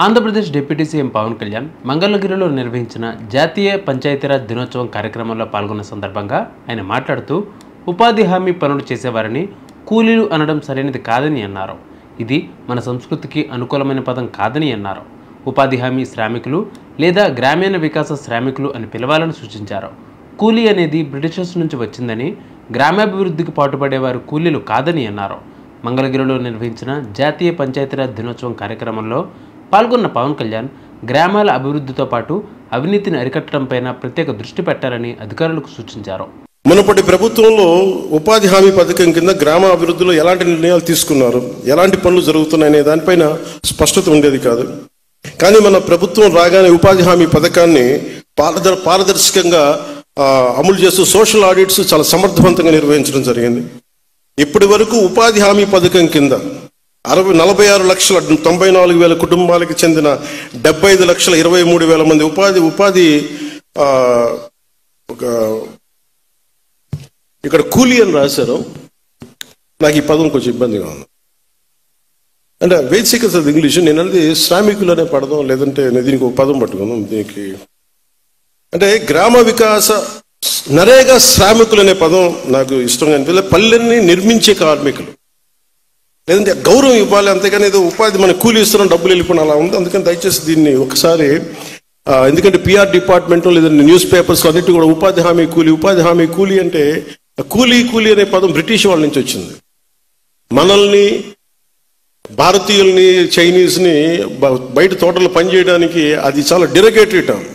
Andhra Pradesh deputy CM Pawan Kalyan మంగళగిరిలో నిర్వహించిన జాతీయ పంచాయతీరాజ్ దినోత్సవం కార్యక్రమంలో పాల్గొన్న సందర్భంగా ఆయన మాట్లాడుతూ ఉపాధి హామీ పనులు చేసేవారిని కూలీలు అనడం సరైనది కాదని అన్నారు. ఇది మన సంస్కృతికి అనుకూలమైన పదం కాదని అన్నారు. ఉపాధి హామీ శ్రామికులు లేదా గ్రామీణ వికాస శ్రామికులు అని పిలవాలని సూచించారు. కూలీ అనేది బ్రిటిషర్స్ నుంచి వచ్చిందని, గ్రామాభివృద్ధికి పాటుపడేవారు కూలీలు కాదని అన్నారు. మంగళగిరిలో నిర్వహించిన జాతీయ పంచాయతీరాజ్ దినోత్సవం కార్యక్రమంలో పాల్గొన్న పవన్ కళ్యాణ్ గ్రామాల అభివృద్ధితో పాటు అవినీతిని అరికట్టడంపైన ప్రత్యేక దృష్టి పెట్టాలని అధికారులకు సూచించారు. మునుపటి ప్రభుత్వంలో ఉపాధి హామీ పథకం కింద గ్రామ అభివృద్ధిలో ఎలాంటి నిర్ణయాలు తీసుకున్నారు, ఎలాంటి పనులు జరుగుతున్నాయనే దానిపైన స్పష్టత ఉండేది కాదు. కానీ మన ప్రభుత్వం రాగానే ఉపాధి హామీ పథకాన్ని పారదర్శకంగా అమలు చేస్తూ సోషల్ ఆడిట్స్ చాలా సమర్థవంతంగా నిర్వహించడం జరిగింది. ఇప్పటి వరకు ఉపాధి హామీ పథకం కింద 46,94,000 కుటుంబాలకు చెందిన 75,23,000 మంది ఉపాధి ఇక్కడ కూలీ అని రాశారు. నాకు ఈ పదం కొంచెం ఇబ్బందిగా ఉంది. అంటే బేసిక్ అది ఇంగ్లీష్, నేను అనేది శ్రామికులు అనే పడదాం, లేదంటే దీనికి ఒక పదం పట్టుకుందాం. దీనికి అంటే గ్రామ వికాస నరేగా శ్రామికులు అనే పదం నాకు ఇష్టంగా అనిపిస్తుంది. పల్లెల్ని నిర్మించే కార్మికులు, లేదంటే గౌరవం ఇవ్వాలి, అంతేగాని ఏదో ఉపాధి మన కూలీ ఇస్తున్నాం డబ్బులు వెళ్ళిపోయిన అలా ఉంది. అందుకని దయచేసి దీన్ని ఒకసారి, ఎందుకంటే పిఆర్ డిపార్ట్మెంట్ లేదంటే న్యూస్ పేపర్స్ అన్నిటి కూడా ఉపాధి హామీ కూలీ అంటే కూలీ అనే పదం బ్రిటిష్ వాళ్ళ నుంచి వచ్చింది. మనల్ని, భారతీయుల్ని, చైనీస్ని బయట తోటలు పనిచేయడానికి అది చాలా డెరగేటరీ టర్మ్.